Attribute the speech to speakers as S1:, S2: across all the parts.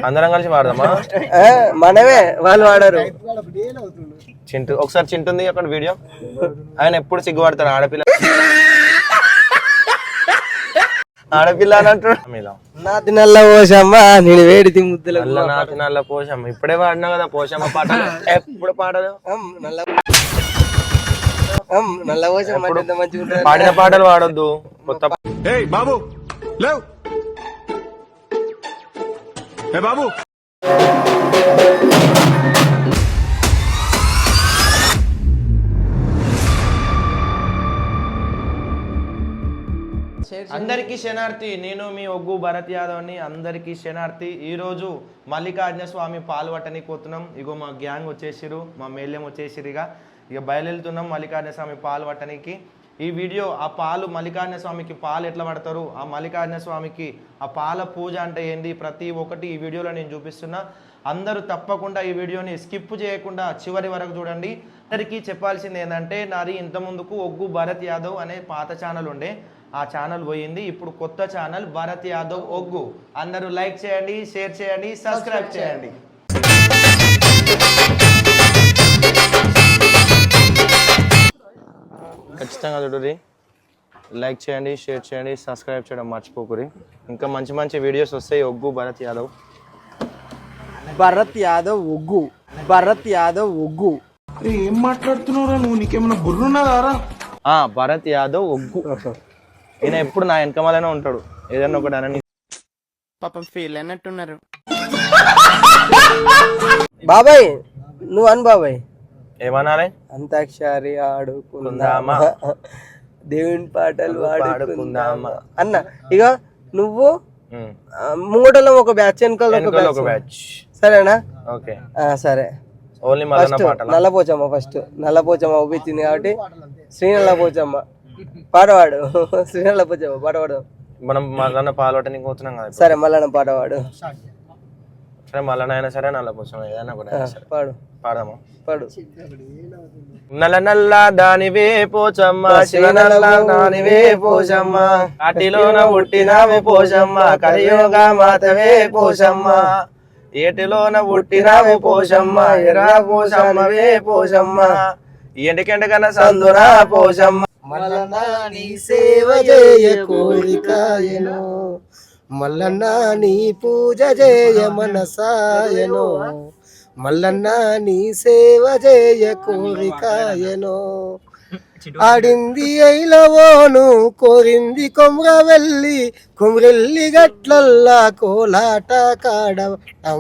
S1: అందరం కలిసి వాడదామా?
S2: మనమే, వాళ్ళు వాడరు.
S1: చింటూ ఒకసారి చింటుంది అక్కడ వీడియో. ఆయన ఎప్పుడు సిగ్గుపడతాడు ఆడపిల్ల ఆడపిల్ల అని అంటాడు.
S2: నాతి నల్ల పోషమ్మ నేను వేడితి ముద్దుల
S1: నాతి నల్ల పోషమ్మ ఇప్పుడే వాడినా కదా పోషమ్మ పాట. ఎప్పుడు పాటలు
S2: నల్ల పోషమ్మ మంచిగా
S1: పాడిన పాటలు వాడొద్దు. కొత్త
S3: బాబు లేవు బాబు.
S1: అందరికీ శనార్థి. నేను మీ ఒగ్గు భరత్ యాదవ్ని. అందరికీ శనార్థి. ఈరోజు మల్లికార్జున స్వామి పాల్వట్టనికి పోతున్నాం. ఇగో మా గ్యాంగ్ వచ్చేసిరు, మా మేల్యం వచ్చేసిరు. ఇక బయలుదేరుతున్నాం మల్లికార్జున స్వామి పాల్వట్టనికి. ఈ వీడియో ఆ పాలు మల్లికార్జున స్వామికి పాలు ఎట్లా పడతారు, ఆ మల్లికార్జున స్వామికి ఆ పాల పూజ అంటే ఏంది, ప్రతి ఒక్కటి ఈ వీడియోలో నేను చూపిస్తున్నా. అందరూ తప్పకుండా ఈ వీడియోని స్కిప్ చేయకుండా చివరి వరకు చూడండి. అందరికీ చెప్పాల్సింది ఏంటంటే, నాది ఇంత ముందుకు ఒగ్గు భరత్ యాదవ్ అనే పాత ఛానల్ ఉండే, ఆ ఛానల్ పోయింది. ఇప్పుడు కొత్త ఛానల్ భరత్ యాదవ్ ఒగ్గు. అందరూ లైక్ చేయండి, షేర్ చేయండి, సబ్స్క్రైబ్ చేయండి. ఖచ్చితంగా చూడండి, లైక్ చేయండి, షేర్ చేయండి, సబ్స్క్రైబ్ చేయడం మర్చిపోకురి. ఇంకా మంచి మంచి వీడియోస్ వస్తాయి. ఒగ్గు భరత్ యాదవ్.
S2: భరత్ యాదవ్ ఒగ్గు, భరత్ యాదవ్ ఒగ్గు.
S3: ఏం మాట్లాడుతున్నారా నువ్వు? నీకేమన్నా బుర్రున్నదారా?
S1: భరత్ యాదవ్ ఒగ్గు. ఈయన ఎప్పుడు నా వెనకమాలనే ఉంటాడు. ఏదన్నా ఒకటి అని
S2: పాపం ఫీల్ అయినట్టున్నారు. బాబాయ్ నువ్వు అను బాబాయ్.
S1: ఏమనాలి?
S2: అంతాక్షరి ఆడుకుందామా, దేవుని పాటలు పాడుకుందామా అన్న. ఇక నువ్వు ముంగటలో ఒక బ్యాచ్, వెనకాల ఒక బ్యాచ్. సరేనా?
S1: ఓకే
S2: సరే.
S1: Only
S2: Nallapochamma first. నల్లపోచమ్మ ఒప్పించింది కాబట్టి శ్రీ నల్లపోచమ్మ పాటవాడు. శ్రీ నల్లపోచమ్మ పాటవాడు.
S1: మనం మల్లన్న పాల్వట్టనికి పోతున్నాం కదా.
S2: సరే మల్లన్న పాటవాడు.
S1: సరే మల్లన్న అయినా సరే నల్లపోచమ్మ ఏదైనా కూడా
S2: పాడు.
S1: పాడదామా?
S2: పాడు.
S1: నల్ల నల్ల దానివే పోచమ్మ, శివ నల్ల దానివే పోచమ్మ, కాటిలోన పుట్టినావే పోచమ్మ, కలియోగ మాతవే పోచమ్మ, ఏటిలోన పుట్టినావే పోచమ్మ, ఎరా పోచమ్మవే పోచమ్మ, ఎండకెండకన సందునా పోచమ్మ.
S2: మల్లన్న నీ సేవ చేయ కోరికాయను, మల్లన్న నీ పూజ చేయ మనసాయను, మల్లన్న నీ సేవ చేయ కోరికాయను, ఆడింది ఐలవోను కోరింది కొమ్రవెల్లి, కొమ్రెల్లి గట్లల్లా కోలాట కాడ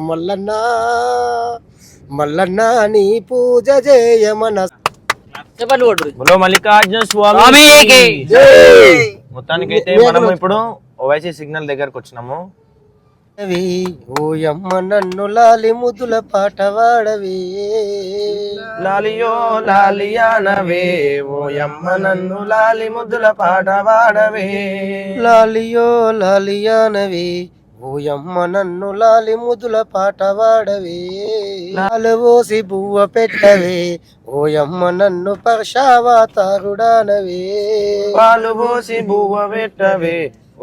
S2: మల్లన్న, మల్లన్న నీ పూజ చేయ మన
S1: మల్లికార్జున స్వామి. మొత్తానికైతే మనం ఇప్పుడు ఓవైసీ సిగ్నల్ దగ్గరకు వచ్చినాము.
S2: ఓయమ్మ నన్ను లాలి ముద్దుల పాట వాడవే,
S1: లాలియో లాలియానవే, ఓయమ్మ నన్ను లాలి ముద్దుల పాట వాడవే,
S2: లాలియో లాలియానవే, ఓయమ్మ నన్ను లాలి ముద్దుల పాట వాడవే, లాలవోసి బువ్వ పెట్టవే, ఓయమ్మ నన్ను పర్షావతారుడానవే,
S1: పాలు పోసి బువ్వ పెట్టవే,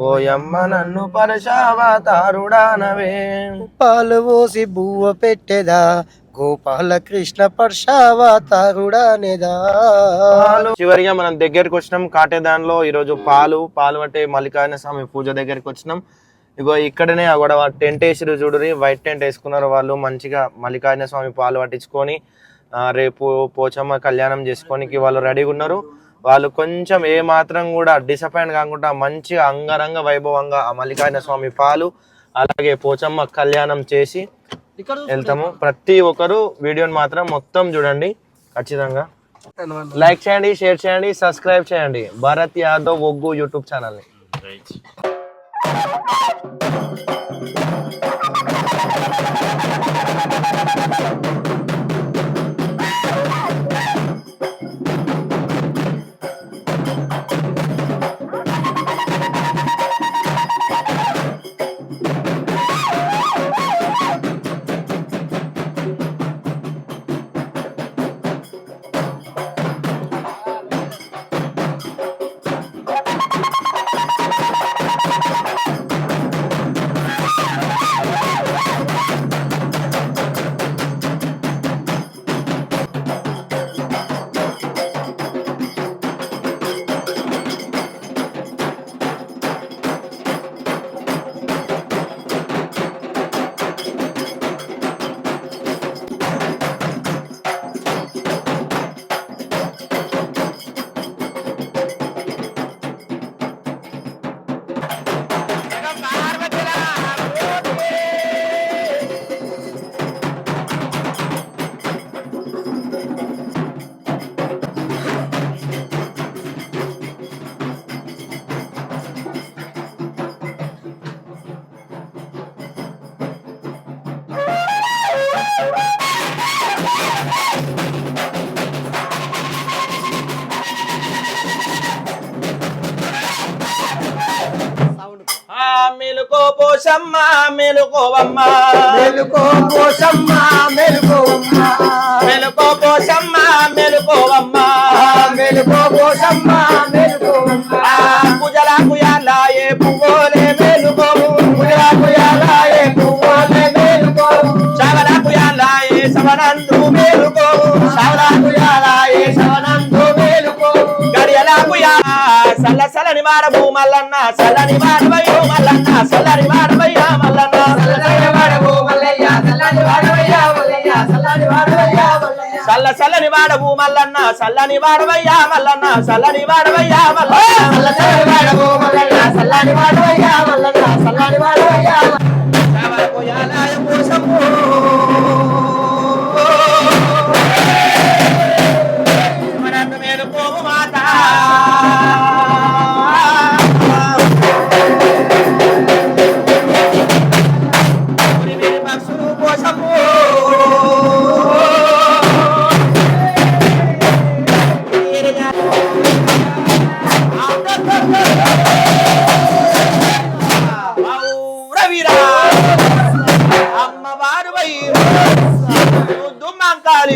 S1: ఓయమ్మ నన్ను పరశావతారుడానవే,
S2: పాలు పోసి బువ్వ పెట్టెదా, గోపాలకృష్ణ పర్షావతారుడానేదా.
S1: చివరిగా మనం దగ్గరికి వచ్చినాం కాటేదాన్లో. ఈరోజు పాలు అంటే మల్లికార్జున స్వామి పూజ దగ్గరికి వచ్చినాం. ఇగో ఇక్కడనే కూడా టెంట్ వేసిరు చూడురి, వైట్ టెంట్ వేసుకున్నారు వాళ్ళు. మంచిగా మల్లికార్జున స్వామి పాలు పట్టించుకొని రేపు పోచమ్మ కళ్యాణం చేసుకోనికి వాళ్ళు రెడీగా ఉన్నారు. వాళ్ళు కొంచెం ఏ మాత్రం కూడా డిసప్పాయింట్ కాకుండా మంచిగా అంగరంగ వైభవంగా ఆ మల్లికార్జున స్వామి పాలు అలాగే పోచమ్మ కళ్యాణం చేసి వెళ్తాము. ప్రతి ఒక్కరు వీడియోని మాత్రం మొత్తం చూడండి. ఖచ్చితంగా లైక్ చేయండి, షేర్ చేయండి, సబ్స్క్రైబ్ చేయండి భరత్ యాదవ్ ఒగ్గు యూట్యూబ్ ఛానల్ని. మెలుకో పోషమ్మ మెలుకోవమ్మ
S2: మెలుకో పోషమ్మ మెలుకోవమ్మ
S1: మెలుకో పోషమ్మ మెలుకోవమ్మ
S2: మెలుకో పోషమ్మ మెలుకోవమ్మ
S1: కుజలా కుయాలాయే పువ్వులే మెలుకోవు
S2: కుయలా కుయలాయే పువ్వులే మెలుకోవు
S1: శవలా కుయాలాయే శవనందు మెలుకోవు
S2: శవలా కుయలాయే శవనందు మెలుకోవు
S1: గడియలా కుయా సల్ల సలని వాడవు మల్లన్న సల్లని వాడవయ్యో మల్లన్న సల్లని వాడవయ్యా మల్లన్న
S2: సల్లని వాడవు మల్లయ్య సల్లని వాడవయ్యా మల్లయ్య సల్లని వాడవయ్యా మల్లయ్య
S1: సల్ల సల్లని వాడవు మల్లన్న సల్లని వాడవయ్యా మల్లన్న సల్లని వాడవయ్యా మల్లన్న
S2: సల్లని వాడవు మల్లయ్య సల్లని వాడవయ్యా మల్లయ్య సల్లని వాడవయ్యా
S1: శవల కుయాలాయ పోషమ్మ మనను మెలుకోవు మాత అమ్మవారు దుమ్మంకాలి